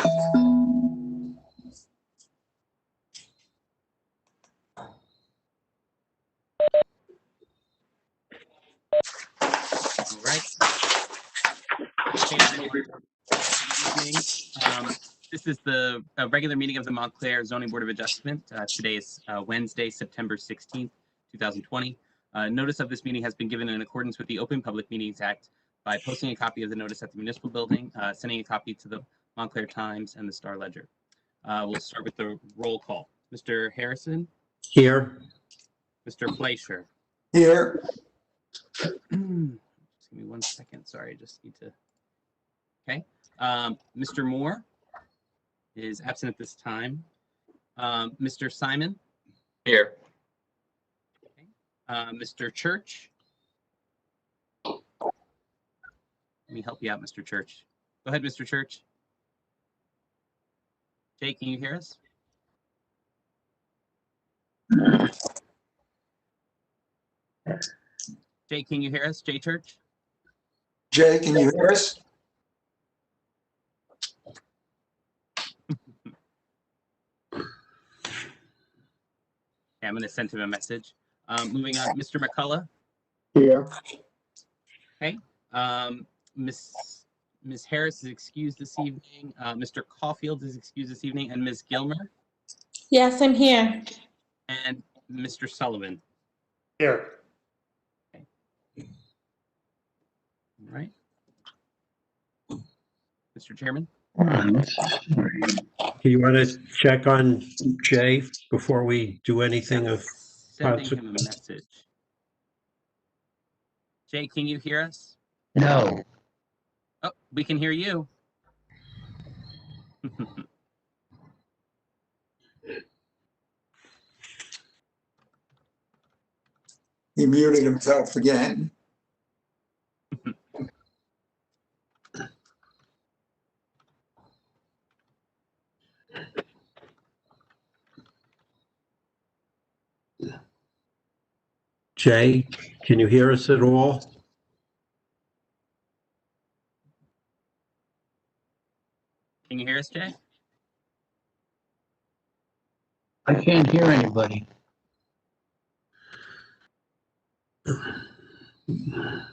All right. This is the regular meeting of the Montclair Zoning Board of Adjustment. Today is Wednesday, September 16th, 2020. Notice of this meeting has been given in accordance with the Open Public Meetings Act by posting a copy of the notice at the municipal building, sending a copy to the Montclair Times and the Star Ledger. We'll start with the roll call. Mr. Harrison? Here. Mr. Fleischer? Here. Just give me 1 second. Sorry, I just need to. Okay. Mr. Moore is absent at this time. Mr. Simon? Here. Okay. Mr. Church? Let me help you out, Mr. Church. Go ahead, Mr. Church. Jay, can you hear us? Jay, can you hear us? Jay Church? Jay, can you hear us? Okay, I'm going to send him a message. Moving on, Mr. McCullough. Here. Okay. Ms. Harris is excused this evening. Mr. Caulfield is excused this evening, and Ms. Gilmer Yes, I'm here. and Mr. Sullivan. Here. Okay. All right. Mr. Chairman. Do you want to check on Jay before we do anything of Sending him a message. Jay, can you hear us? No. Oh, we can hear you. He muted himself again. Jay, can you hear us at all? Can you hear us, Jay? I can't hear anybody. Can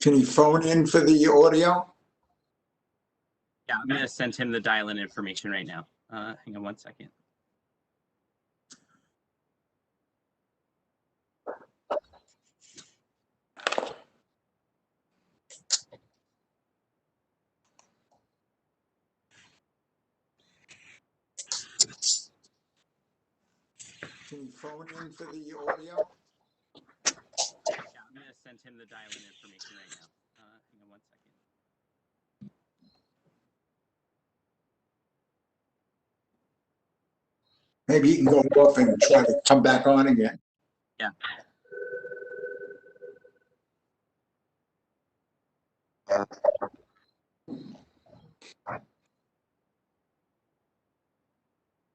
you phone in for the audio? Yeah, I'm going to send him the dial-in information right now. Hang on 1 second. Can you phone in for the audio? Yeah, I'm going to send him the dial-in information right now. Hang on 1 second. Maybe you can go off and try to come back on again. Yeah. Let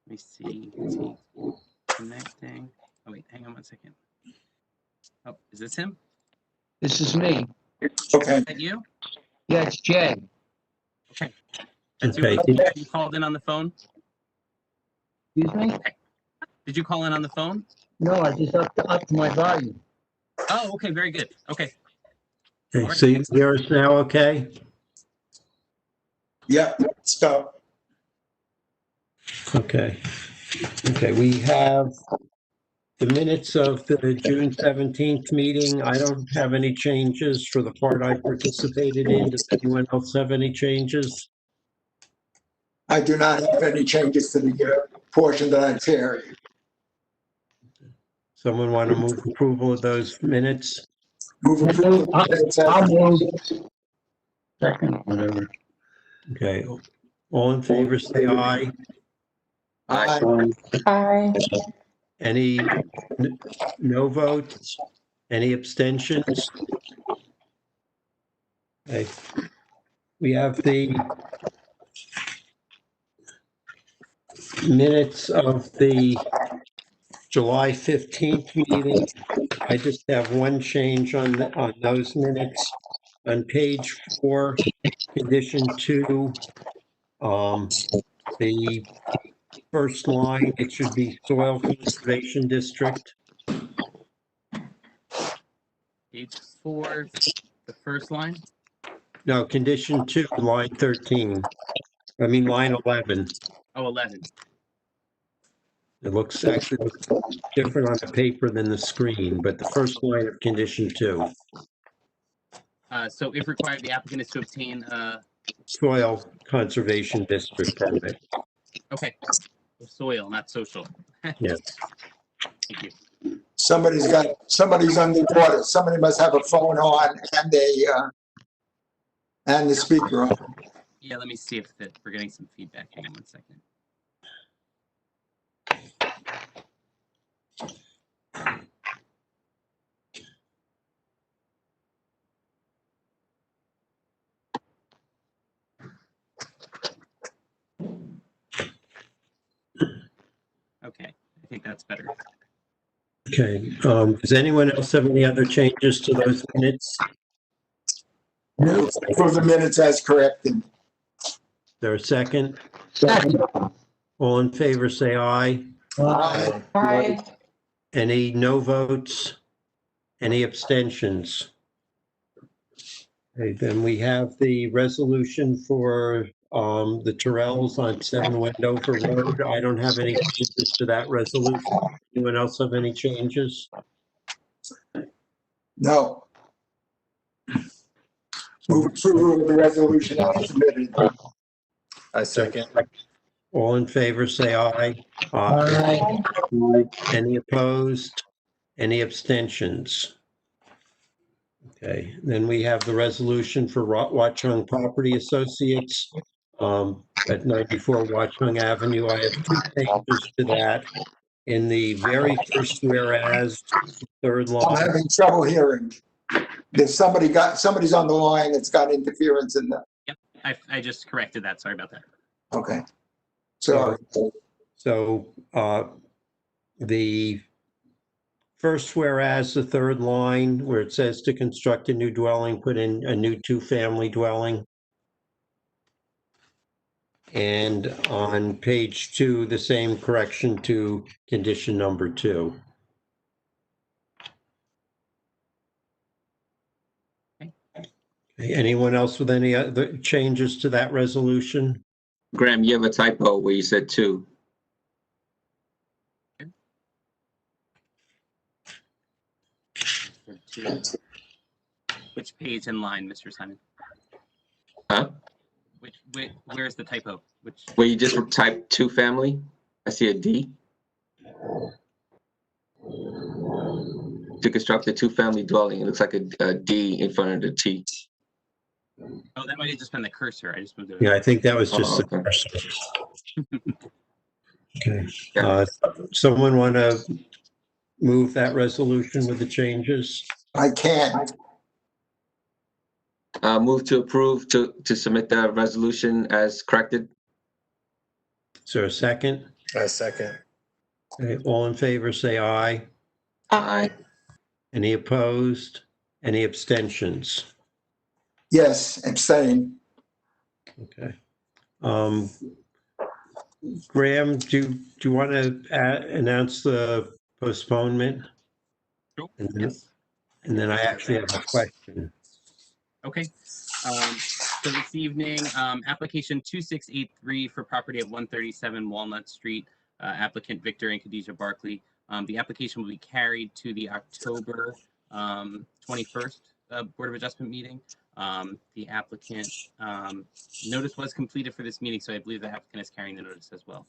me see. Is he connecting? Oh, wait, hang on 1 second. Oh, is this him? This is me. Okay. Is that you? Yeah, it's Jay. Okay. That's Okay. you called in on the phone? Excuse me? Did you call in on the phone? No, I just upped my volume. Oh, okay, very good. Okay. Okay, so you hear us now, okay? Yeah, let's go. Okay. Okay, we have the minutes of the June 17th meeting. I don't have any changes for the part I participated in. Does anyone else have any changes? I do not have any changes to the portion that I chaired. Someone want to move approval of those minutes? Move approval. I'll move. Second, whatever. Okay, all in favor, say aye. Aye. Aye. Any no votes? Any abstentions? Okay. We have the minutes of the July 15th meeting. I just have one change on those minutes. on page 4, condition 2, the first line, it should be soil conservation district. Page 4, the first line. No, condition 2, line 13. Line 11. Oh, 11. It looks actually different on the paper than the screen, but the first line of condition 2, So if required, the applicant is to obtain, soil conservation district permit. okay, soil, not social. Yes. Thank you. Somebody's underwater. Somebody must have a phone on and the speaker on. Yeah, let me see if we're getting some feedback. Hang on one second. Okay, I think that's better. Okay, does anyone else have any other changes to those minutes? Move for the minutes as corrected. Is there a second? Second. All in favor, say aye. Aye. Any no votes? Any abstentions? Okay, then we have the resolution for the Turells on 7 Wendover Road. I don't have any changes to that resolution. Anyone else have any changes? No. Move approval of the resolution as submitted. I second. All in favor, say aye. Aye. Any opposed? Any abstentions? Okay, then we have the resolution for Watchung Property Associates at 94 Watchung Avenue. I have 2 changes to that. In the very first whereas, third I'm line, having trouble hearing. There's somebody's on the line that's got interference in the, I just corrected that. Sorry about that. okay. So, so the first whereas, the third line, where it says to construct a new dwelling, put in a new 2-family dwelling. And on page 2, the same correction to condition number 2. Okay. Anyone else with any other changes to that resolution? Graham, you have a typo where you said 2. Which page and line, Mr. Simon? Huh? Where's the typo? Which? Where you just typed 2-family? I see a D. To construct a 2-family dwelling, it looks like a D in front of the T. Oh, that might have just been the cursor. I just moved it. Yeah, I think that was just Oh, the Okay. Someone want to move that resolution with the changes? I can't. Move to approve to submit the resolution as corrected. Is there a second? I second. Okay, all in favor, say aye. Aye. Any opposed? Any abstentions? Yes, abstain. Okay. Graham, do you want to announce the postponement? Sure. And then, Yes. and then I actually have a question. Okay. So this evening, application 2683 for property at 137 Walnut Street, applicant Victor and Khadijah Barkley. The application will be carried to the October 21st Board of Adjustment meeting. The applicant notice was completed for this meeting, so I believe the applicant is carrying the notice as well.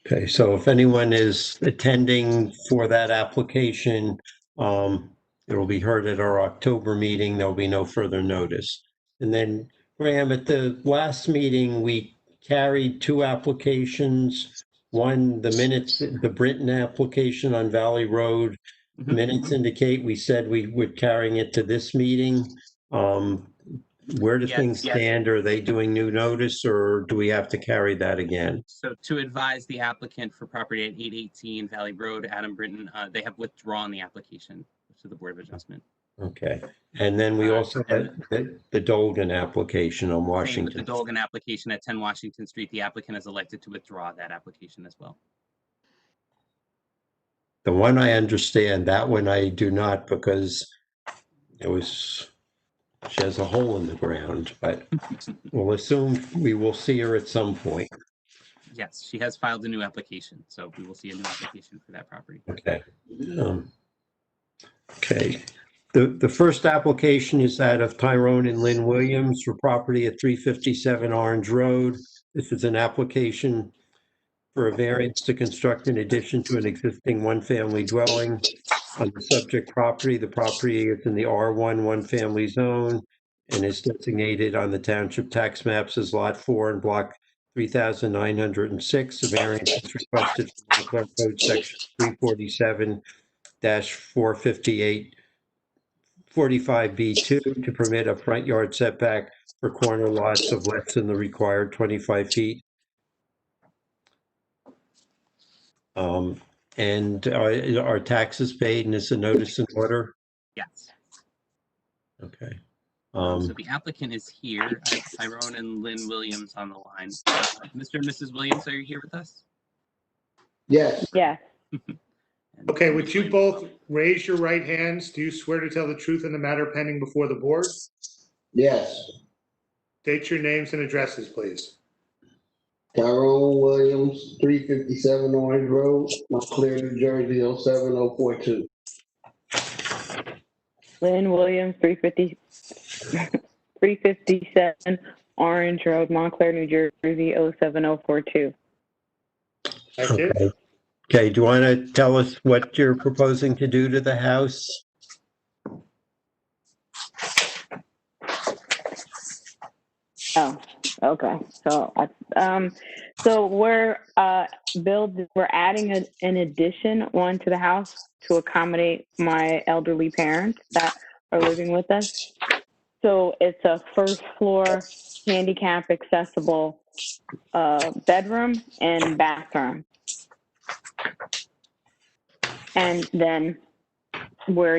Okay, so if anyone is attending for that application, it will be heard at our October meeting. There'll be no further notice. And then, Graham, at the last meeting, we carried 2 applications. One, the Britton application on Valley Road. Minutes indicate we said we were carrying it to this meeting. Where do things stand? Are they doing new notice, or do we have to carry that again? So to advise the applicant for property at 818 Valley Road, Adam Britton, they have withdrawn the application to the Board of Adjustment. Okay. And then we also had the Dolgan application on Same with the Washington. Dolgan application at 10 Washington Street. The applicant has elected to withdraw that application as well. The one I understand, that one I do not, because she has a hole in the ground, but we'll assume we will see her at some point. Yes, she has filed a new application, so we will see a new application for that property. Okay. Okay. The first application is that of Tyrone and Lynne Williams for property at 357 Orange Road. This is an application for a variance to construct an addition to an existing one-family dwelling on the subject property. The property is in the R1 one-family zone and is designated on the township tax maps as Lot 4 and Block 3,906. A variance is requested from Montclair Code Section 347-458 45B2 to permit a front yard setback for corner lots of less than the required 25 feet. And are taxes paid and is a notice in order? Yes. Okay. So the applicant is here. I have Tyrone and Lynne Williams on the line. Mr. and Mrs. Williams, are you here with us? Yes, Yes. And Okay, Mrs. would you Williams- both raise your right hands? Do you swear to tell the truth in the matter pending before the board? Yes, State your names and addresses, please. Tyrone Williams, 357 Orange Road, Montclair, New Jersey, 07042. Lynn Williams, 357 Orange Road, Montclair, New Jersey, 07042. That's it? Okay. Okay, do you want to tell us what you're proposing to do to the house? Oh, okay. So we're adding an addition onto the house to accommodate my elderly parents that are living with us. So it's a first floor handicap accessible bedroom and bathroom. And then we're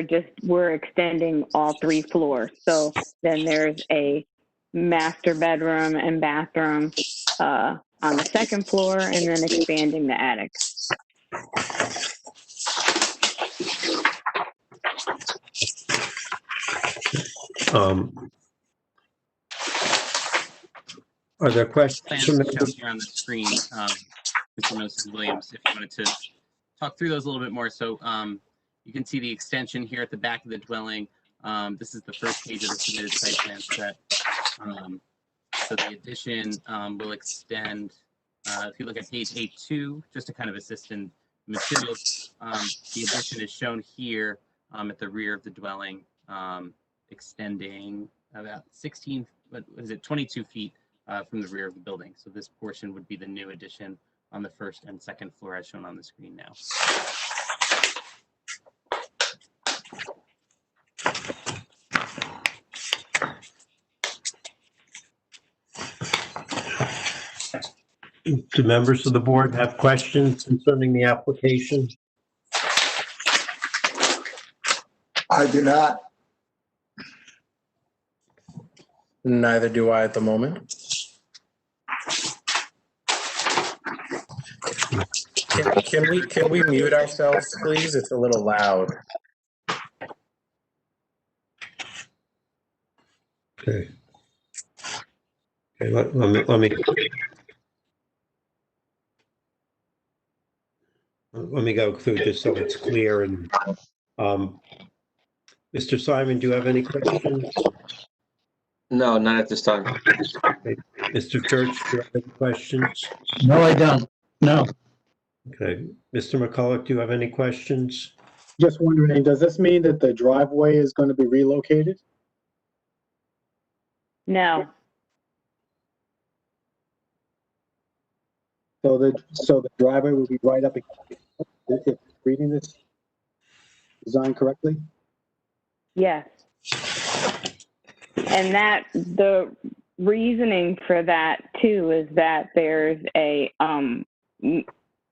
extending all 3 floors. So then there's a master bedroom and bathroom on the 2nd floor, and then expanding the attic. Are there questions Plans from to show members? here on the screen, Mr. and Mrs. Williams, if you wanted to talk through those a little bit more. So you can see the extension here at the back of the dwelling. This is the first page of the submitted site plan set. So the addition will extend, if you look at page 8.2, just to kind of assist in materials, the addition is shown here at the rear of the dwelling, extending about 22 feet from the rear of the building. So this portion would be the new addition on the 1st and 2nd floor as shown on the screen now. Do members of the board have questions concerning the application? I do not. Neither do I at the moment. Can we mute ourselves, please? It's a little loud. Okay. Okay, let me go through just so it's clear. And Mr. Simon, do you have any questions? No, not at this time. Okay. Mr. Church, do you have any questions? No, I don't. No. Okay. Mr. McCulloch, do you have any questions? Just wondering, does this mean that the driveway is going to be relocated? No. So the driveway will be right up, if reading this design correctly? Yes. And that the reasoning for that too is that there's a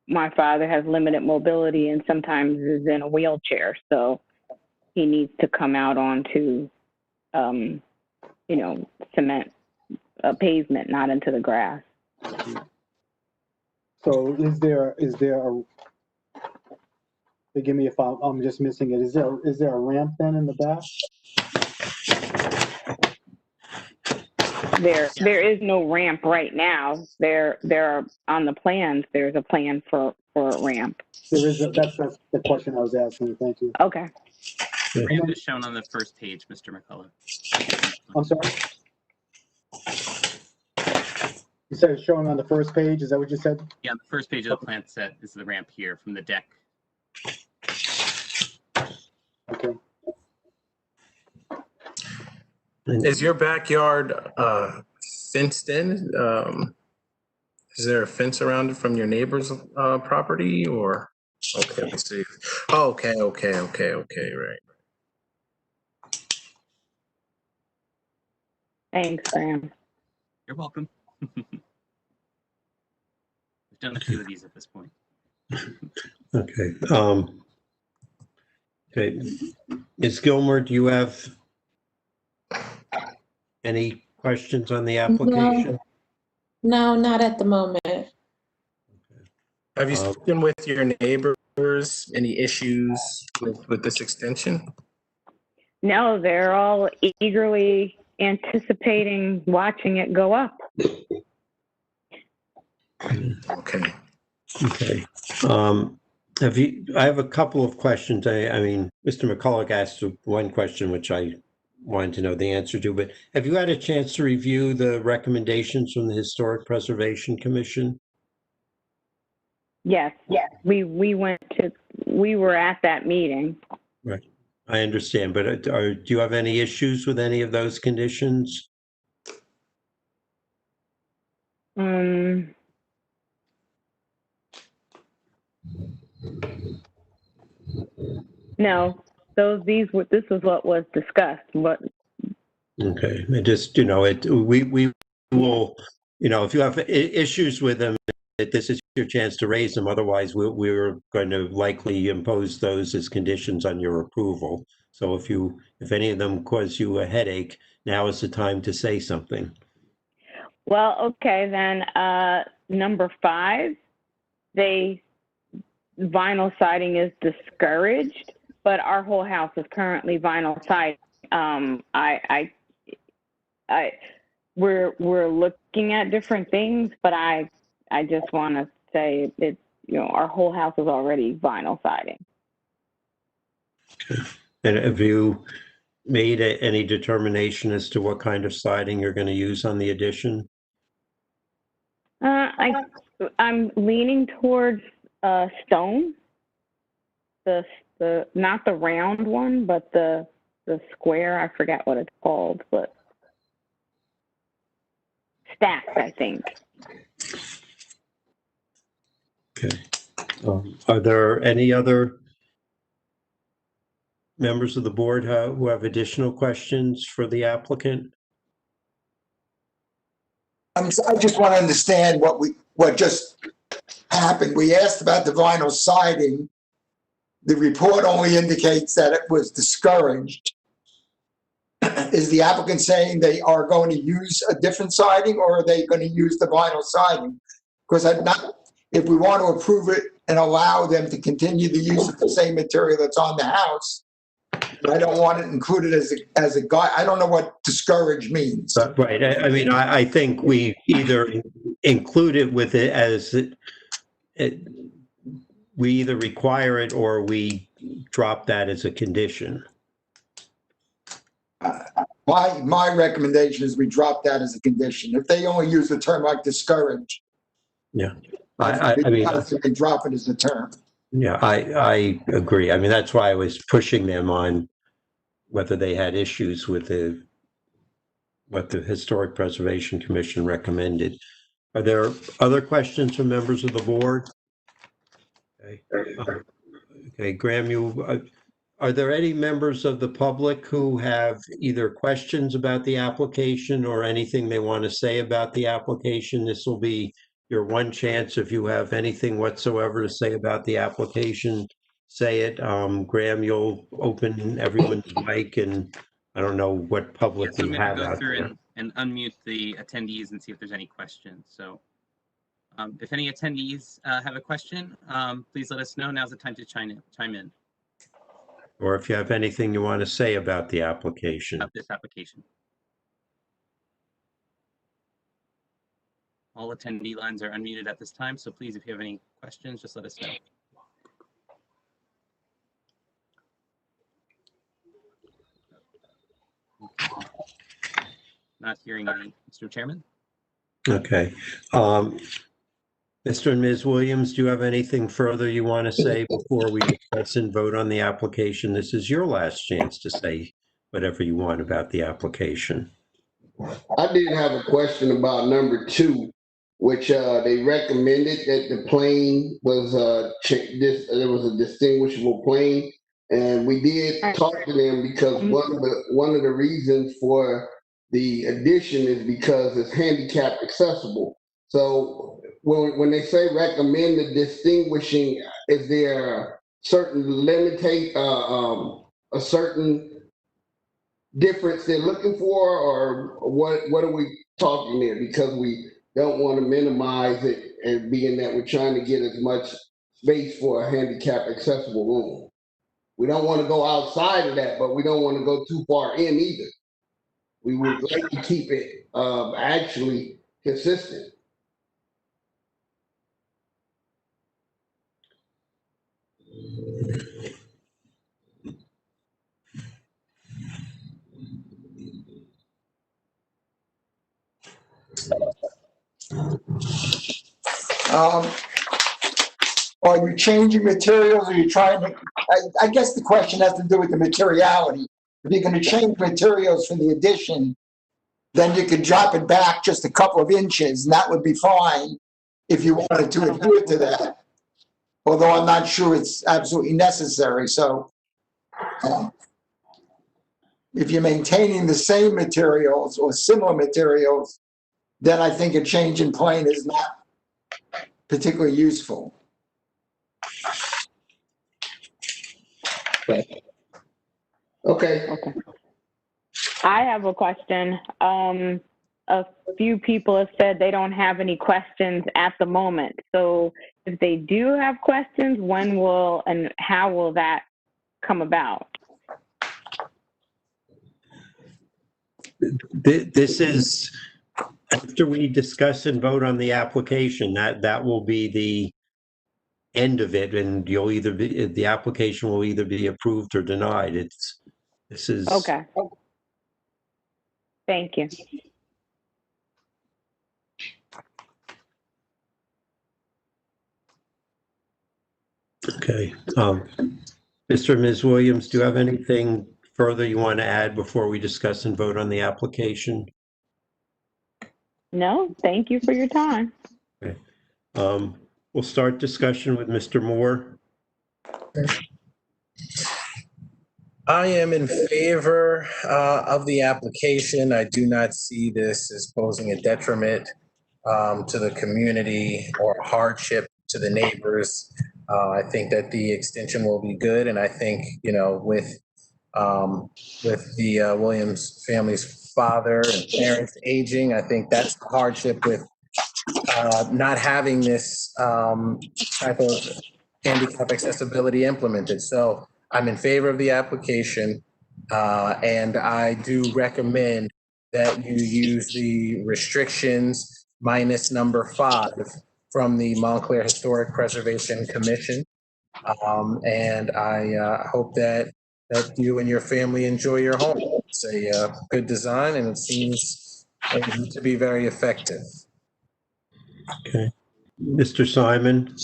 my father has limited mobility and sometimes is in a wheelchair. So he needs to come out onto, cement, pavement, not into the grass. So forgive me if I'm just missing it. Is there a ramp then in the back? There is no ramp right now. There are, on the plans, there's a plan for a ramp. That's the question I was asking. Thank you. Okay. Ramp is shown on the first page, Mr. McCullough. I'm sorry? You said it's showing on the first page, is that what you said? Yeah, on the first page of the plan set is the ramp here from the deck. Okay. Is your backyard fenced in? Is there a fence around it from your neighbor's property or? Okay, let's see. Oh, okay, right. Thanks, Graham. You're welcome. We've done a few of these at this point. Okay. Okay. Ms. Gilmore, do you have any questions on the application? No, not at the moment. Have you spoken with your neighbors? Any issues with this extension? No, they're all eagerly anticipating watching it go up. Okay. Okay. I have a couple of questions. I mean, Mr. McCullough asked one question, which I wanted to know the answer to, but have you had a chance to review the recommendations from the Historic Preservation Commission? Yes. We were at that meeting. Right. I understand, but do you have any issues with any of those conditions? No, this was what was discussed, but. Okay, I just, we will, if you have issues with them, this is your chance to raise them. Otherwise, we're going to likely impose those as conditions on your approval. So if any of them cause you a headache, now is the time to say something. Well, okay, then, number 5, vinyl siding is discouraged, but our whole house is currently vinyl siding. We're looking at different things, but I just want to say it's, our whole house is already vinyl siding. Okay. And have you made any determination as to what kind of siding you're going to use on the addition? I'm leaning towards stone, the not the round one, but the square. I forget what it's called, but stacked, I think. Okay. Are there any other members of the board who have additional questions for the applicant? I just want to understand what just happened. We asked about the vinyl siding. The report only indicates that it was discouraged. Is the applicant saying they are going to use a different siding, or are they going to use the vinyl siding? Because if we want to approve it and allow them to continue the use of the same material that's on the house, I don't want it included as a guide. I don't know what discouraged means. Right. I mean, I think we either include it with it as we either require it or we drop that as a condition. My recommendation is we drop that as a condition. If they only use the term like discouraged. Yeah. I mean, drop it as a term. Yeah, I agree. I mean, that's why I was pushing them on whether they had issues with what the Historic Preservation Commission recommended. Are there other questions from members of the board? Okay, Graham, are there any members of the public who have either questions about the application or anything they want to say about the application? This will be your one chance. If you have anything whatsoever to say about the application, say it. Graham, you'll open everyone's mic, and I don't know what public Yes, I'm we going to have go out through there. and unmute the attendees and see if there's any questions. So if any attendees have a question, please let us know. Now's the time to chime in Or if you have anything you want to say about the application. about this application. All attendee lines are unmuted at this time, so please, if you have any questions, just let us know. Not hearing any, Mr. Chairman. Okay. Mr. and Ms. Williams, do you have anything further you want to say before we discuss and vote on the application? This is your last chance to say whatever you want about the application. I did have a question about number 2, which they recommended that the plane was there was a distinguishable plane, and we did talk to them because one of the reasons for the addition is because it's handicap accessible. So when they say recommend the distinguishing, is there a certain a certain difference they're looking for, or what are we talking there? Because we don't want to minimize it, and being that we're trying to get as much space for a handicap accessible room. We don't want to go outside of that, but we don't want to go too far in either. We would like to keep it actually consistent. Are you changing materials? Are you trying to, I guess the question has to do with the materiality. If you're going to change materials for the addition, then you could drop it back just a couple of inches, and that would be fine if you wanted to adhere to that. Although I'm not sure it's absolutely necessary. So if you're maintaining the same materials or similar materials, then I think a change in plane is not particularly useful. Okay. I have a question. A few people have said they don't have any questions at the moment. So if they do have questions, when will and how will that come about? This is after we discuss and vote on the application. That will be the end of it, and the application will either be approved or denied. This is okay. Thank you. Okay. Mr. and Ms. Williams, do you have anything further you want to add before we discuss and vote on the application? No, thank you for your time. Okay. We'll start discussion with Mr. Moore. I am in favor of the application. I do not see this as posing a detriment to the community or a hardship to the neighbors. I think that the extension will be good, and I think, you know, with the Williams family's father and parents aging, I think that's the hardship with not having this type of handicap accessibility implemented. So I'm in favor of the application, and I do recommend that you use the restrictions minus number 5 from the Montclair Historic Preservation Commission. And I hope that you and your family enjoy your home. It's a good design, and it seems to be very effective. Okay. Mr. Simon?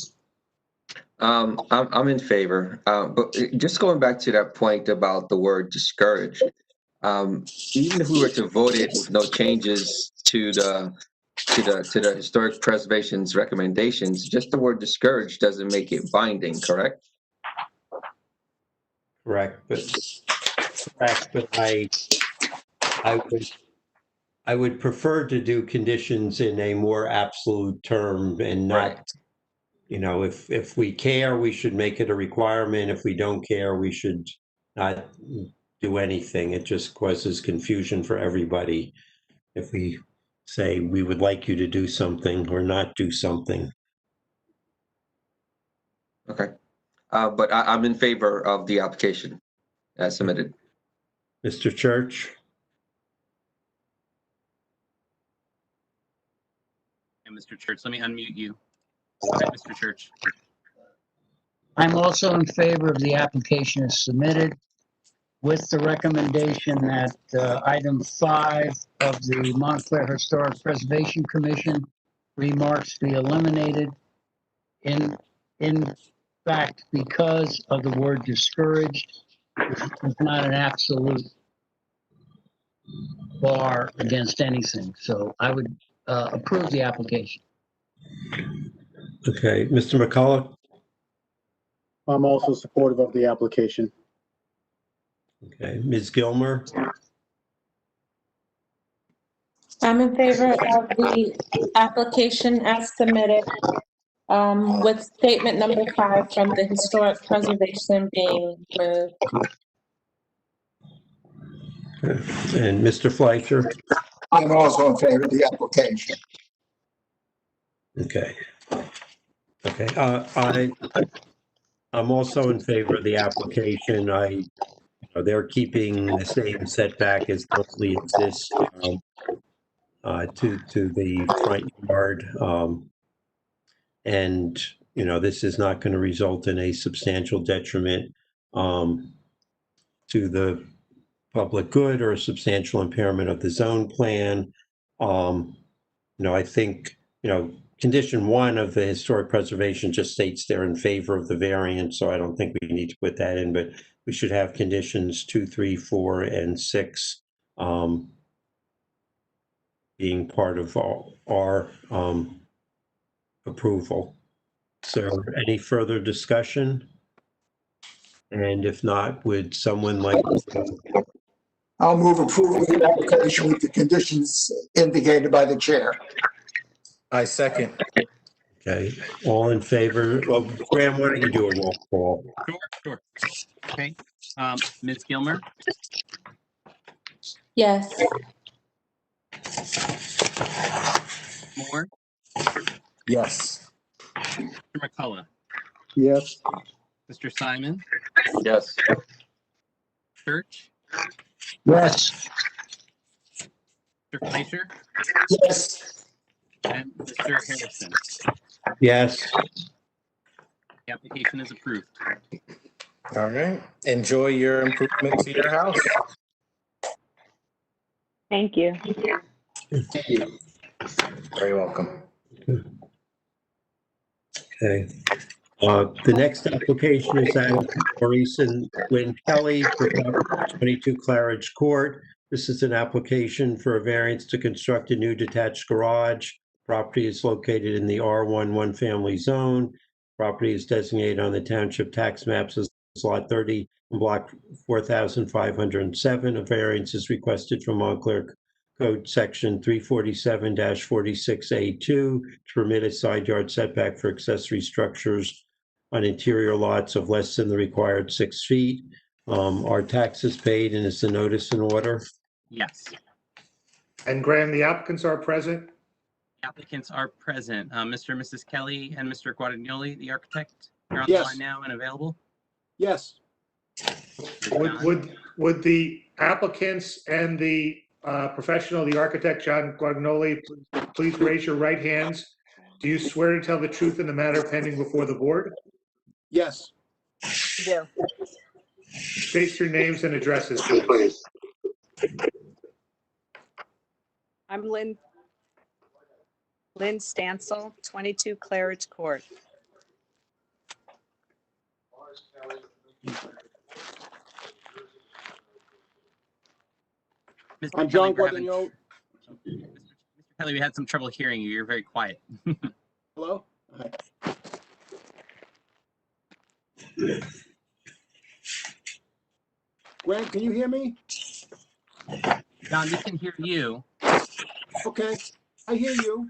I'm in favor, but just going back to that point about the word discouraged, even if we were to vote it with no changes to the historic preservation's recommendations, just the word discouraged doesn't make it binding, correct? Correct, but I would prefer to do conditions in a more absolute term and not if we care, we should make it a requirement. If we don't care, we should not do anything. It just causes confusion for everybody if we say we would like you to do something or not do something. Okay. But I'm in favor of the application as submitted. Mr. Church? And Mr. Church, let me unmute you. Go ahead, Mr. Church. I'm also in favor of the application as submitted with the recommendation that item 5 of the Montclair Historic Preservation Commission remarks be eliminated in fact because of the word discouraged, which is not an absolute bar against anything. So I would approve the application. Okay, Mr. McCullough? I'm also supportive of the application. Okay, Ms. Gilmer? I'm in favor of the application as submitted, with statement number 5 from the historic preservation being moved. And Mr. Fleischer? I'm also in favor of the application. Okay. Okay, I'm also in favor of the application. They're keeping the same setback as currently exists to the front yard. And, this is not going to result in a substantial detriment to the public good or a substantial impairment of the zone plan. I think, condition 1 of the historic preservation just states they're in favor of the variance, so I don't think we need to put that in, but we should have conditions 2, 3, 4, and 6 being part of our approval. So any further discussion? And if not, would someone like to? I'll move approval of the application with the conditions indicated by the chair. I second. Okay, all in favor? Well, Graham, why don't you do a roll call? Sure. Okay. Ms. Gilmer, Yes. Moore, Yes. Mr. McCullough, Yes. Mr. Simon, Yes. Church, Yes. Mr. Fleischer, Yes, and Mr. Harrison. Yes. The application is approved. All right. Enjoy your improvements to your house. Thank you. Very welcome. Okay. The next application is that of Maurice Lynn Kelly for 22 Clairidge Court. This is an application for a variance to construct a new detached garage. Property is located in the R1 one-family zone. Property is designated on the township tax maps as Lot 30 and Block 4507. A variance is requested from Montclair Code Section 347-46A2 to permit a side yard setback for accessory structures on interior lots of less than the required 6 feet. Are taxes paid and is the notice in order? Yes. And Graham, the applicants are present. Applicants are present. Mr. and Mrs. Kelly and Mr. Guadagnoli, the architect, are on Yes. the line now and available. Yes. Would the applicants and the professional, the architect, John Guadagnoli, please raise your right hands. Do you swear to tell the truth in the matter pending before the board? Yes. State your names and addresses, please. I'm Lynn Stansel, 22 Clairidge Court. Mr. I'm Kelly, John we're having- Guadagnoli. Mr. Kelly, we had some trouble hearing you. You're very quiet. Hello? Hi. Graham, can you hear me? John, we can hear you. Okay, I hear you.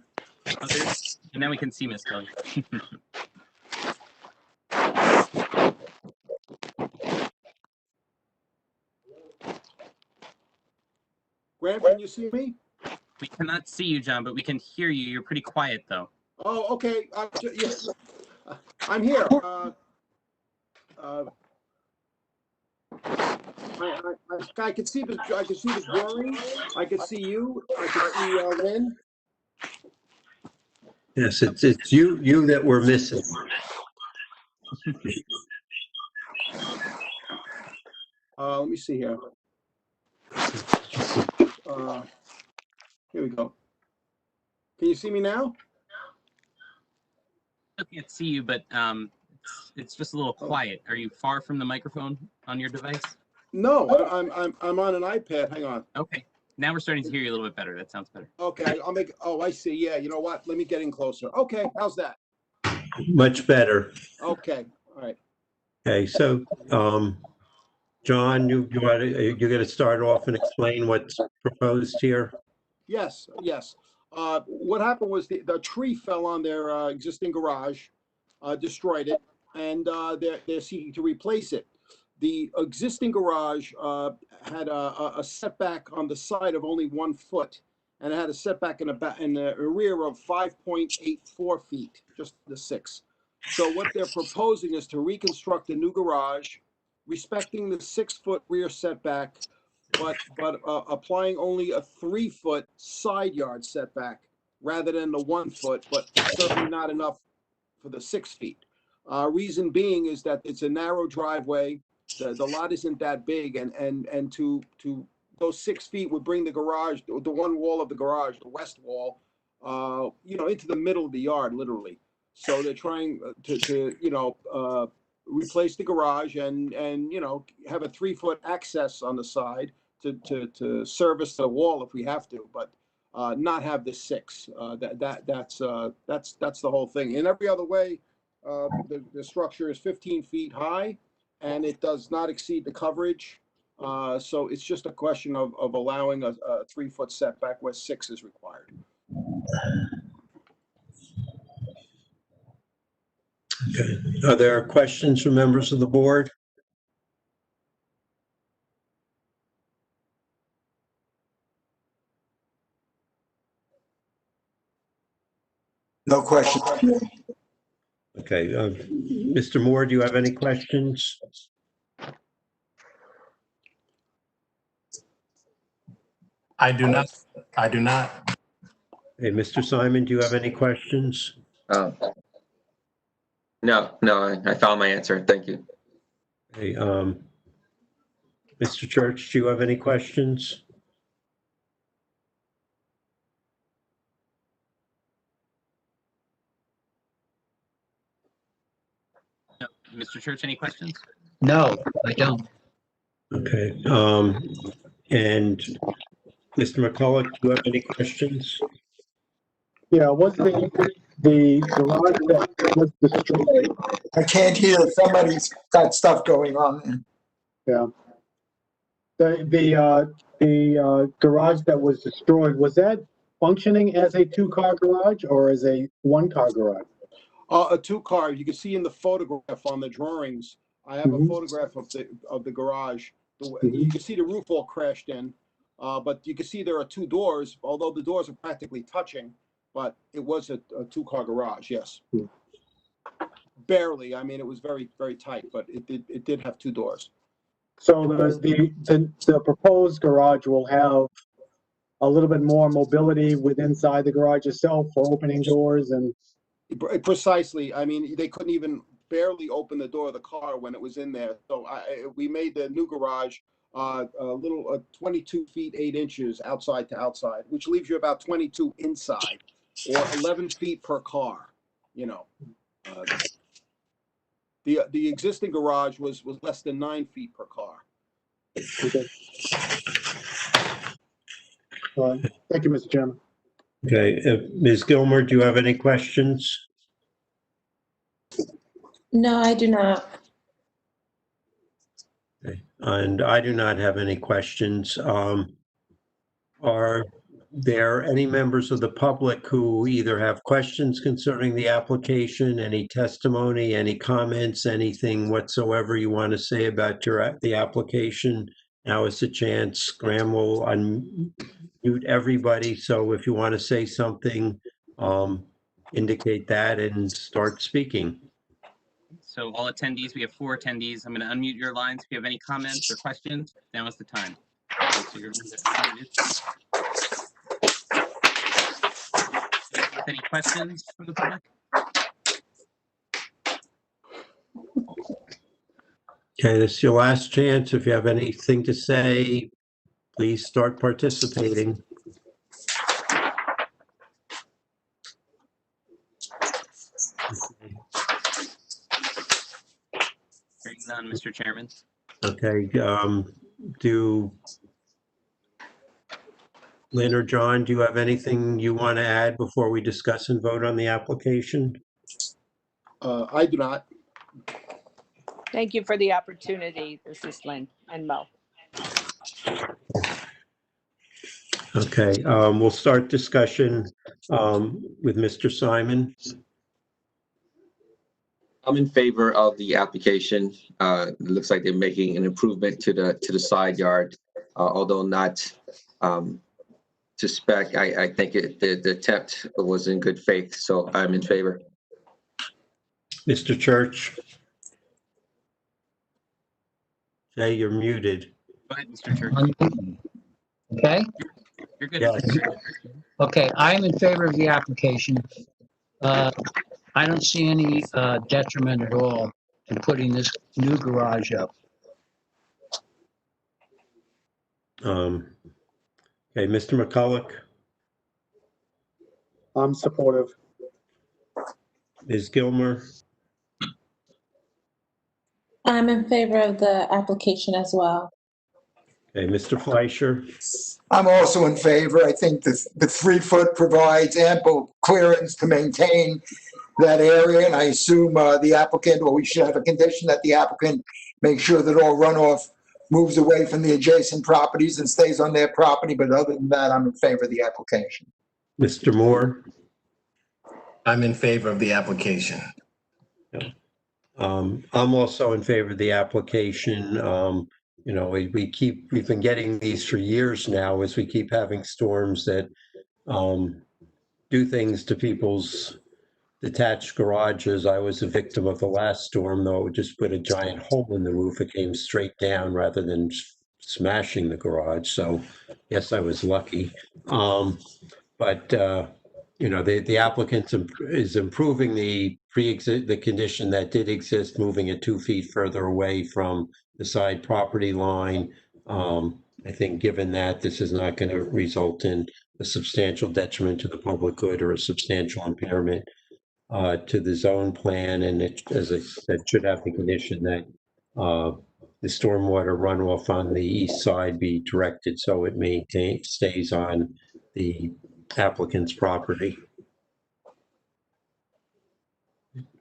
And then we can see Miss Kelly. Graham, can you see me? We cannot see you, John, but we can hear you. You're pretty quiet, though. Oh, okay. Yes, I'm here. I can see the drawing. I can see you. I can see Lynn. Yes, it's you that we're missing. Let me see here. Here we go. Can you see me now? I can't see you, but it's just a little quiet. Are you far from the microphone on your device? No, I'm on an iPad. Hang on. Okay. Now we're starting to hear you a little bit better. That sounds better. Okay, I'll make. Oh, I see. Yeah, you know what? Let me get in closer. Okay, how's that? Much better. Okay, all right. Okay, so, John, you're going to start off and explain what's proposed here? Yes, yes. What happened was the tree fell on their existing garage, destroyed it, and they're seeking to replace it. The existing garage had a setback on the side of only 1 foot, and it had a setback in the rear of 5.84 feet, just the 6. So what they're proposing is to reconstruct a new garage, respecting the 6-foot rear setback, but applying only a 3-foot side yard setback rather than the 1 foot, but certainly not enough for the 6 feet. Reason being is that it's a narrow driveway. The lot isn't that big, and to those 6 feet would bring the garage, the one wall of the garage, the west wall, into the middle of the yard, literally. So they're trying to replace the garage and have a 3-foot access on the side to service the wall if we have to, but not have the 6. That's the whole thing. In every other way, the structure is 15 feet high, and it does not exceed the coverage. So it's just a question of allowing a 3-foot setback where 6 is required. Okay. Are there questions from members of the board? No question. Okay. Mr. Moore, do you have any questions? I do not. Hey, Mr. Simon, do you have any questions? No, I found my answer. Thank you. Hey, Mr. Church, do you have any questions? No. Mr. Church, any questions? No, I don't. Okay. And Mr. McCulloch, do you have any questions? Yeah, what's the garage that was destroyed? I can't hear. Somebody's got stuff going on there. Yeah. The garage that was destroyed, was that functioning as a 2-car garage or as a 1-car garage? A 2-car. You can see in the photograph on the drawings. I have a photograph of the garage. You can see the roof all crashed in, but you can see there are 2 doors, although the doors are practically touching. But it was a 2-car garage, yes. Barely. I mean, it was very, very tight, but it did have 2 doors. So the proposed garage will have a little bit more mobility inside the garage itself for opening doors and. Precisely. I mean, they couldn't even barely open the door of the car when it was in there. So we made the new garage a little 22 feet 8 inches outside to outside, which leaves you about 22 inside, or 11 feet per car. The existing garage was less than 9 feet per car. Okay. Thank you, Mr. Chairman. Okay. Ms. Gilmer, do you have any questions? No, I do not. Okay. And I do not have any questions. Are there any members of the public who either have questions concerning the application, any testimony, any comments, anything whatsoever you want to say about the application Now is the chance. Graham will unmute everybody, so if you want to say something, indicate that and start speaking. So all attendees, we have 4 attendees. I'm going to unmute your lines. If you have any comments or questions, now is the time. So you're unmuted. Any questions from the public? Okay, this is your last chance. If you have anything to say, please start participating. Hearing none, Mr. Chairman. Okay, do Lynn or John, do you have anything you want to add before we discuss and vote on the application? I do not. Thank you for the opportunity. This is Lynn and Mo. Okay, we'll start discussion with Mr. Simon. I'm in favor of the application. It looks like they're making an improvement to the side yard, although not to spec. I think the attempt was in good faith, so I'm in favor. Mr. Church? Jay, you're muted. Go ahead, Mr. Church. Okay, You're good. Yes. okay, I'm in favor of the application. I don't see any detriment at all in putting this new garage up. Okay, Mr. McCulloch, I'm supportive. Ms. Gilmer, I'm in favor of the application as well. okay, Mr. Fleischer, I'm also in favor. I think the 3-foot provides ample clearance to maintain that area, and I assume the applicant, or we should have a condition that the applicant make sure that all runoff moves away from the adjacent properties and stays on their property, but other than that, I'm in favor of the application. Mr. Moore. I'm in favor of the application. I'm also in favor of the application. You know, we've been getting these for years now as we keep having storms that do things to people's detached garages. I was a victim of the last storm, though. It would just put a giant hole in the roof. It came straight down rather than smashing the garage. So yes, I was lucky. But you know, the applicant is improving the condition that did exist, moving it 2 feet further away from the side property line. I think given that this is not going to result in a substantial detriment to the public good or a substantial impairment to the zone plan, and it, as I said, should have the condition that the stormwater runoff on the east side be directed so it stays on the applicant's property.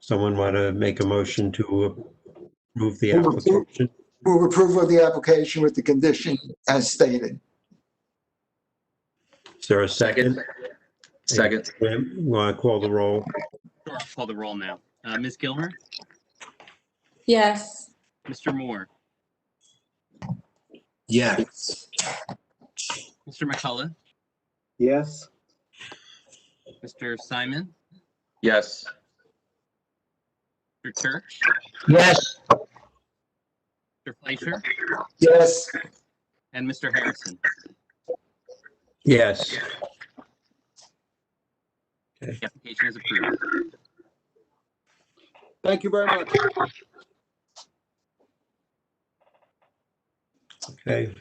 Someone want to make a motion to approve the application? Move approval of the application with the condition as stated. Is there a second? Second. You want to call the roll? Sure, I'll call the roll now. Ms. Gilmer, Yes. Mr. Moore, Yes. Mr. McCullough, Yes. Mr. Simon, Yes. Mr. Church, Yes, Mr. Fleischer, Yes, and Mr. Harrison. Yes. The application is approved. Thank you very much. Okay.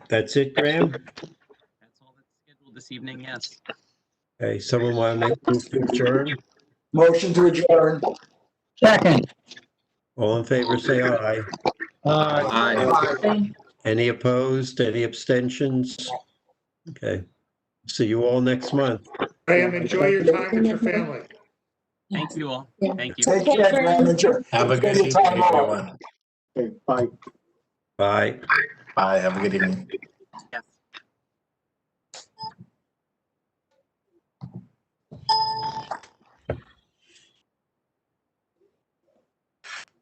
That's it, Graham? That's all that's scheduled this evening, yes. Okay, someone want to make move to adjourn? motion to adjourn. second. All in favor, say aye. Aye. Any opposed? Any abstentions? Okay. See you all next month. Graham, enjoy your time with your family. Thank you all. Yeah. Thank you. Take care, Graham. Enjoy- Have a good enjoy your evening, time off. everyone. Okay, bye. Bye. Bye. Have a good evening. Yes.